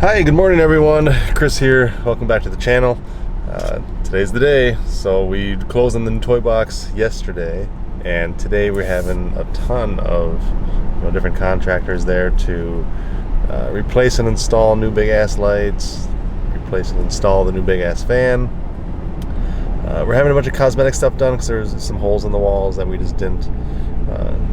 Hi, good morning everyone. Chris here. Welcome back to the channel. Today's the day. So we closed on the new toy box yesterday, and today we're having a ton of different contractors there to replace and install new big ass lights, replace and install the new big ass fan. We're having a bunch of cosmetic stuff done because there's some holes in the walls that we just didn't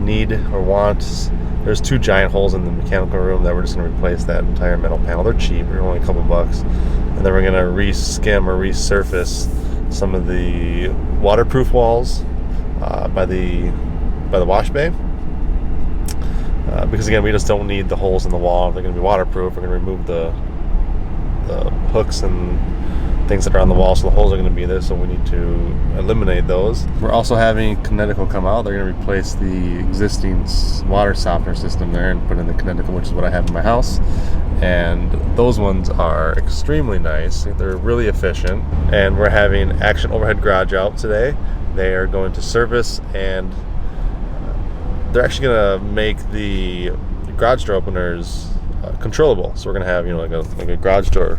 need or want. There's two giant holes in the mechanical room that we're just going to replace that entire metal panel. They're cheap, they're only a couple bucks. And then we're going to re-skim or resurface some of the waterproof walls by the wash bay. Because again, we just don't need the holes in the wall. They're going to be waterproof. We're going to remove the hooks and things that are on the wall, so the holes are going to be there, so we need to eliminate those. We're also having Kinetical come out. They're going to replace the existing water softener system there and put in the Kinetical, which is what I have in my house. And those ones are extremely nice. They're really efficient. And we're having Action Overhead Garage out today. They are going to service, and they're actually going to make the garage door openers controllable. So we're going to have like a garage door,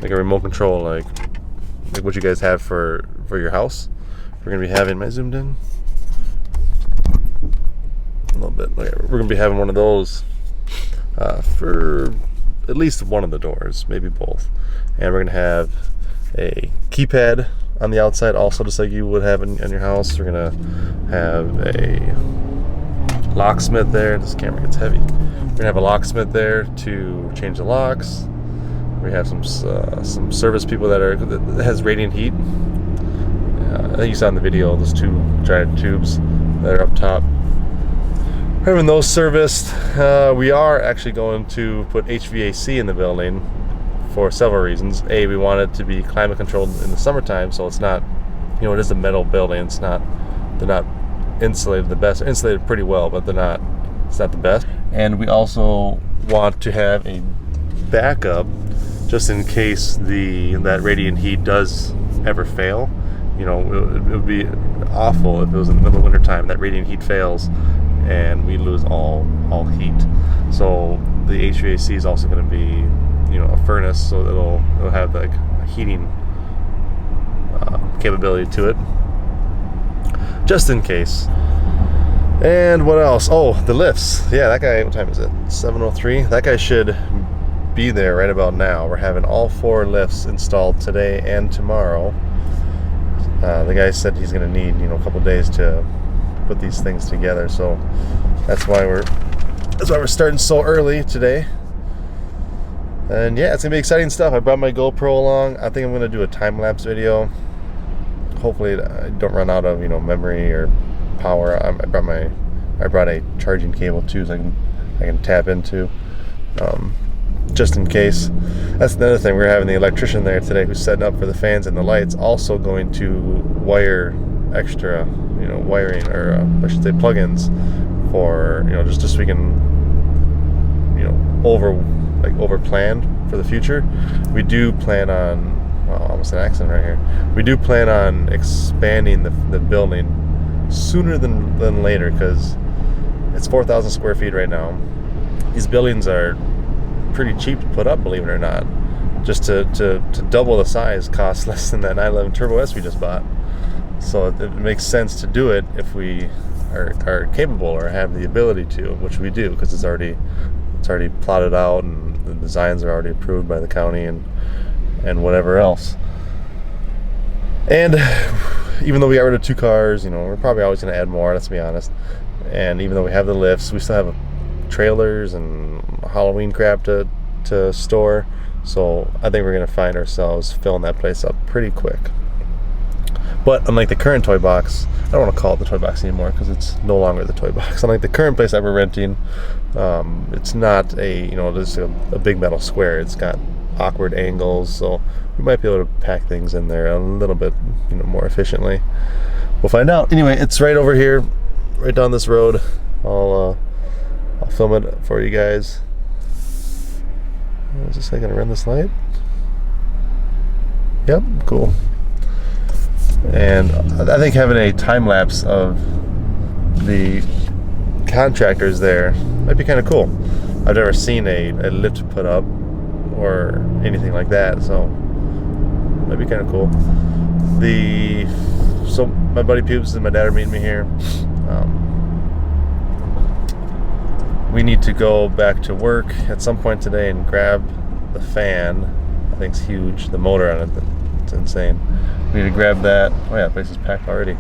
like a remote control, like what you guys have for your house. We're gonna be having, am I zoomed in? A little bit. We're gonna be having one of those for at least one of the doors, maybe both. And we're gonna have a keypad on the outside, also just like you would have in your house. We're gonna have a locksmith there. This camera gets heavy. We're gonna have a locksmith there to change the locks. We have some service people that has radiant heat. I think you saw in the video those two giant tubes that are up top. We're having those serviced. We are actually going to put HVAC in the building for several reasons. A, we want it to be climate controlled in the summertime, so it's not, it is a metal building. They're not insulated the best. They're insulated pretty well, but it's not the best. And we also want to have a backup just in case that radiant heat does ever fail. It would be awful if it was in the middle of winter time, that radiant heat fails and we lose all heat. So the HVAC is also going to be a furnace, so it'll have like a heating capability to it, just in case. And what else? Oh, the lifts. Yeah, that guy, what time is it? 7:03. That guy should be there right about now. We're having all 4 lifts installed today and tomorrow. The guy said he's going to need a couple days to put these things together, so that's why we're starting so early today. And yeah, it's gonna be exciting stuff. I brought my GoPro along. I think I'm gonna do a time-lapse video. Hopefully I don't run out of memory or power. I brought a charging cable too, so I can tap into, just in case. That's another thing. We're having the electrician there today who's setting up for the fans and the lights, also going to wire extra wiring, or I should say plugins, for just so we can over plan for the future. We do plan on, almost an accident right here, we do plan on expanding the building sooner than later, because it's 4,000 square feet right now. These buildings are pretty cheap to put up, believe it or not. Just to double the size costs less than that 911 Turbo S we just bought. So it makes sense to do it if we are capable or have the ability to, which we do, because it's already plotted out and the designs are already approved by the county and whatever else. And even though we got rid of 2 cars, we're probably always going to add more, let's be honest. And even though we have the lifts, we still have trailers and Halloween crap to store. So I think we're going to find ourselves filling that place up pretty quick. But unlike the current toy box, I don't want to call it the toy box anymore because it's no longer the toy box. Unlike the current place that we're renting, it's not just a big metal square. It's got awkward angles, so we might be able to pack things in there a little bit more efficiently. We'll find out. Anyway, it's right over here, right down this road. I'll film it for you guys. Is this guy gonna run this light? Yep, cool. And I think having a time lapse of the contractors there might be kind of cool. I've never seen a lift put up or anything like that. So that'd be kind of cool. So my buddy Pubes and my dad are meeting me here. We need to go back to work at some point today and grab the fan. I think it's huge. The motor on it, it's insane. We need to grab that. Oh yeah, the place is packed already.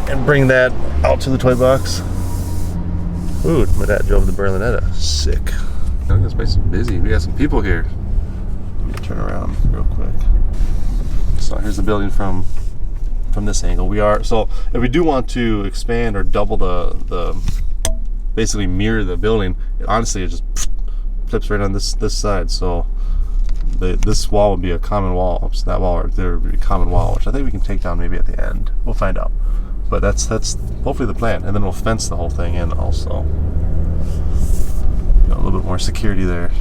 And bring that out to the toy box. Ooh, my dad drove the Berlinetta. Sick. I think this place is busy. We got some people here. Let me turn around real quick. So here's the building from this angle. So if we do want to expand or double the basically mirror the building, honestly it just flips right on this side. So this wall would be a common wall. So that wall right there would be a common wall, which I think we can take down maybe at the end. We'll find out. But that's hopefully the plan, and then we'll fence the whole thing in also. Got a little bit more security there.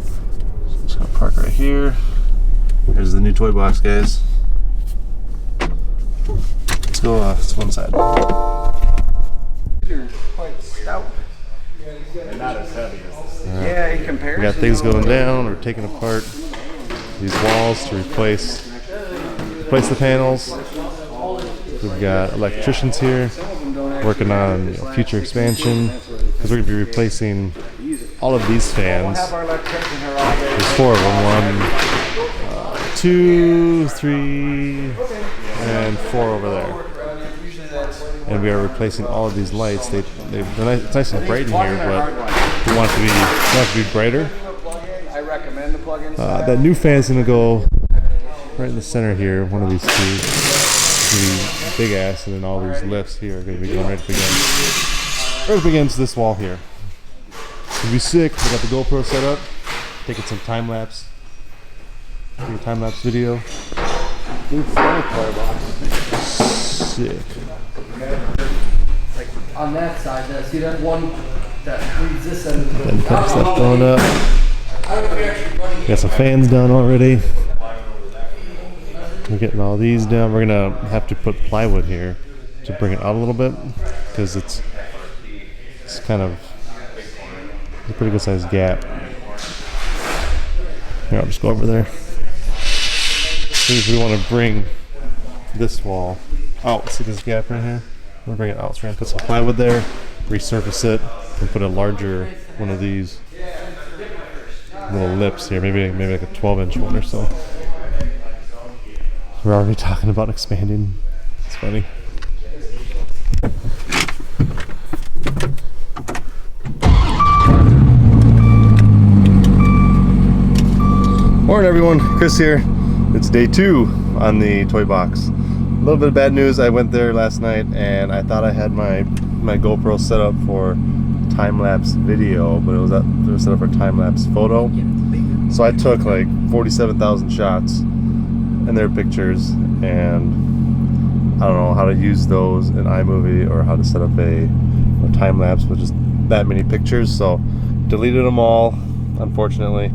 So I'm just gonna park right here. Here's the new toy box, guys. Let's go inside. You're quite stout. And not as heavy as this. Yeah, in comparison. We got things going down. We're taking apart these walls to replace the panels. We've got electricians here working on future expansion, because we're going to be replacing all of these fans. There's 4 of them. 1, 2, 3, and 4 over there. And we are replacing all of these lights. It's nice and bright in here, but we want it to be brighter. I recommend the plug-in. That new fan's going to go right in the center here. One of these two. Big ass, and then all these lifts here are going to be going right up against this wall here. It's going to be sick. We got the GoPro set up, taking some time lapse video. Sick. Like on that side, see that one that leads this end of the Then stuff going up. Got some fans done already. We're getting all these down. We're gonna have to put plywood here to bring it out a little bit, because it's kind of a pretty good sized gap. Here, I'll just go over there. If we want to bring this wall out, see this gap right here? We'll bring it out. So we're gonna put some plywood there, resurface it, and put a larger one of these little lips here, maybe like a 12-inch one or so. We're already talking about expanding. It's funny. Morning everyone, Chris here. It's day 2 on the toy box. A little bit of bad news. I went there last night and I thought I had my GoPro set up for time-lapse video, but it was set up for time-lapse photo. So I took like 47,000 shots and their pictures, and I don't know how to use those in iMovie or how to set up a time-lapse with just that many pictures, so deleted them all, unfortunately.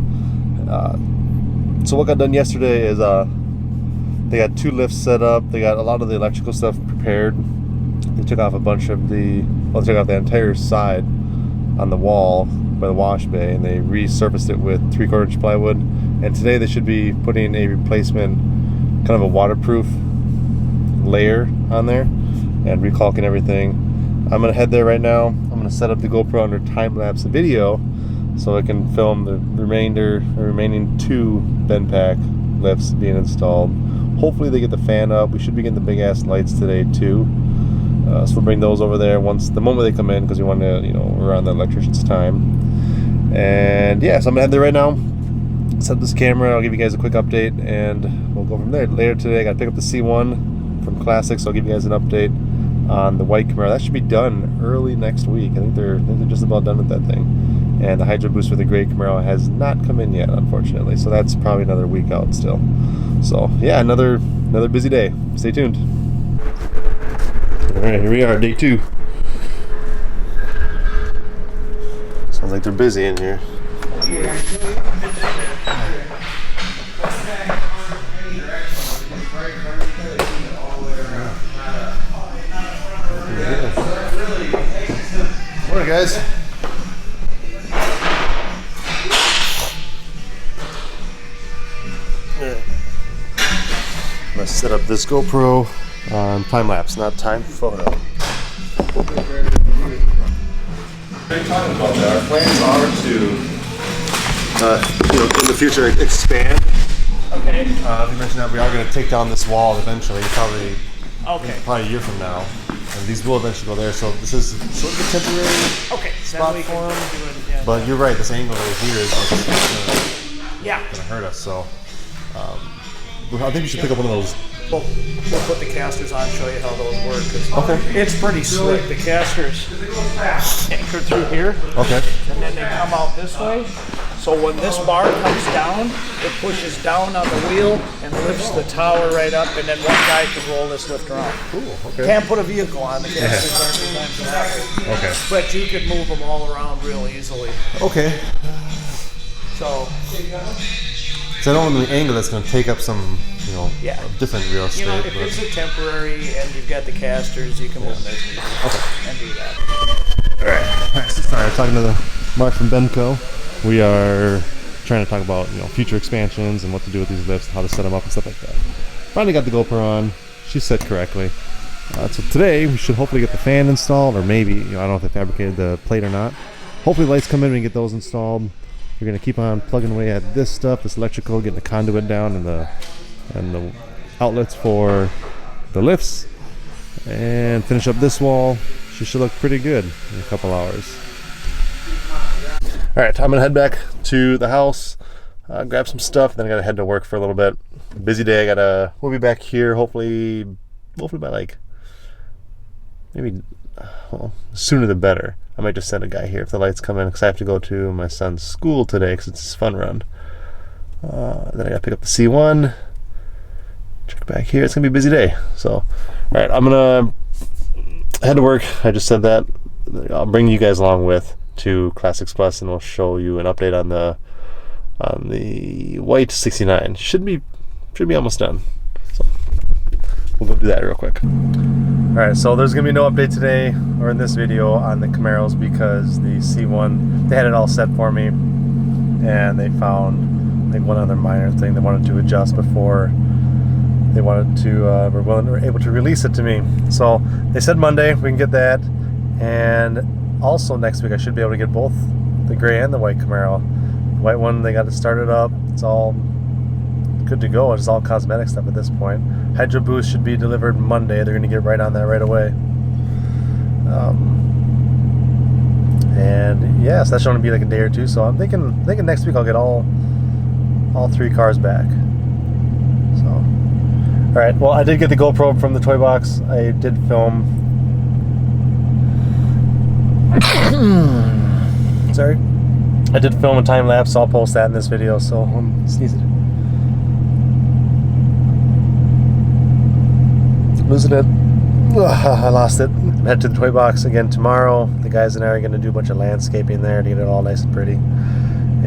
So what got done yesterday is they got 2 lifts set up. They got a lot of the electrical stuff prepared. They took off they took off the entire side on the wall by the wash bay, and they resurfaced it with 3/4 inch plywood. And today they should be putting a replacement, kind of a waterproof layer on there and recalking everything. I'm gonna head there right now. I'm gonna set up the GoPro under time-lapse video so I can film the remaining 2 bend pack lifts being installed. Hopefully they get the fan up. We should be getting the big ass lights today too. So we'll bring those over there the moment they come in, because we want to, we're on the electrician's time. And yeah, so I'm gonna head there right now. Set up this camera. I'll give you guys a quick update, and we'll go from there. Later today, I got to pick up the C1 from Classic, so I'll give you guys an update on the white Camaro. That should be done early next week. I think they're just about done with that thing. And the Hydro Boost for the gray Camaro has not come in yet, unfortunately. So that's probably another week out still. So yeah, another busy day. Stay tuned. All right, here we are, day 2. Sounds like they're busy in here. Morning, guys. set up this GoPro on time lapse, not time photo. What are you talking about that? Our plans are to, in the future, expand. Okay. You mentioned that we are going to take down this wall eventually, probably a year from now. And these will eventually go there, so this is sort of a temporary spot for them. But you're right, this angle right here is going to hurt us, so I think we should pick up one of those. We'll put the casters on, show you how those work. It's pretty slick. The casters anchor through here, and then they come out this way. So when this bar comes down, it pushes down on the wheel and lifts the tower right up, and then one guy can roll this lift around. Cool, okay. Can't put a vehicle on, the casters aren't designed for that way. Okay. But you can move them all around real easily. Okay. So I don't want the angle that's going to take up some, different real estate. if it's a temporary and you've got the casters, you can move them as needed and do that. All right. Sorry, talking to Mark from Benco. We are trying to talk about future expansions and what to do with these lifts, how to set them up and stuff like that. Finally got the GoPro on. She's set correctly. So today we should hopefully get the fan installed, or maybe I don't know if they fabricated the plate or not. Hopefully lights come in, we can get those installed. We're gonna keep on plugging away at this stuff, this electrical, getting the conduit down and the outlets for the lifts, and finish up this wall. She should look pretty good in a couple hours. All right, I'm gonna head back to the house, grab some stuff, then I gotta head to work for a little bit. Busy day. We'll be back here hopefully by maybe sooner the better. I might just send a guy here if the lights come in, because I have to go to my son's school today because it's his fun run. Then I gotta pick up the C1, check back here. It's gonna be a busy day. So, all right, I'm gonna head to work. I just said that. I'll bring you guys along to Classics Plus, and we'll show you an update on the white 69. Should be almost done. So we'll go do that real quick. All right, so there's gonna be no update today or in this video on the Camaros because the C1, they had it all set for me, and they found one other minor thing they wanted to adjust before they wanted to were able to release it to me. So they said Monday we can get that, and also next week I should be able to get both the gray and the white Camaro. The white one, they got it started up. It's all good to go. It's all cosmetic stuff at this point. Hydro Boost should be delivered Monday. They're going to get right on that right away. And yeah, so that should only be like a day or two. So I'm thinking next week I'll get all three cars back. So, all right. Well, I did get the GoPro from the toy box. I did film. Sorry. I did film a time lapse. So I'll post that in this video. So I'm sneezing. Losing it. Ugh, I lost it. I'm headed to the toy box again tomorrow. The guys and I are going to do a bunch of landscaping there to get it all nice and pretty.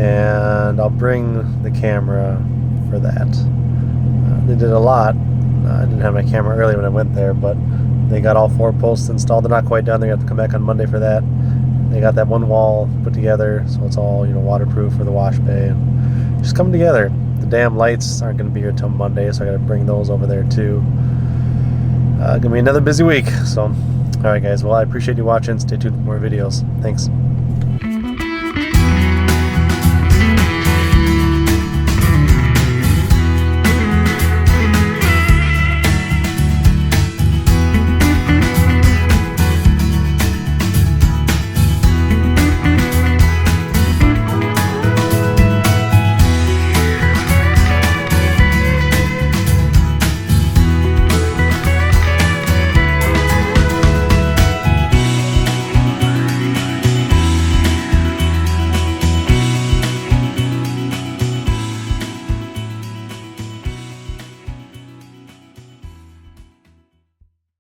And I'll bring the camera for that. They did a lot. I didn't have my camera early when I went there, but they got all 4 posts installed. They're not quite done. They're going to have to come back on Monday for that. They got that one wall put together, so it's all waterproof for the wash bay. And just coming together. The damn lights aren't going to be here till Monday, so I got to bring those over there too. Gonna be another busy week. So, all right, guys. Well, I appreciate you watching. Stay tuned for more videos. Thanks.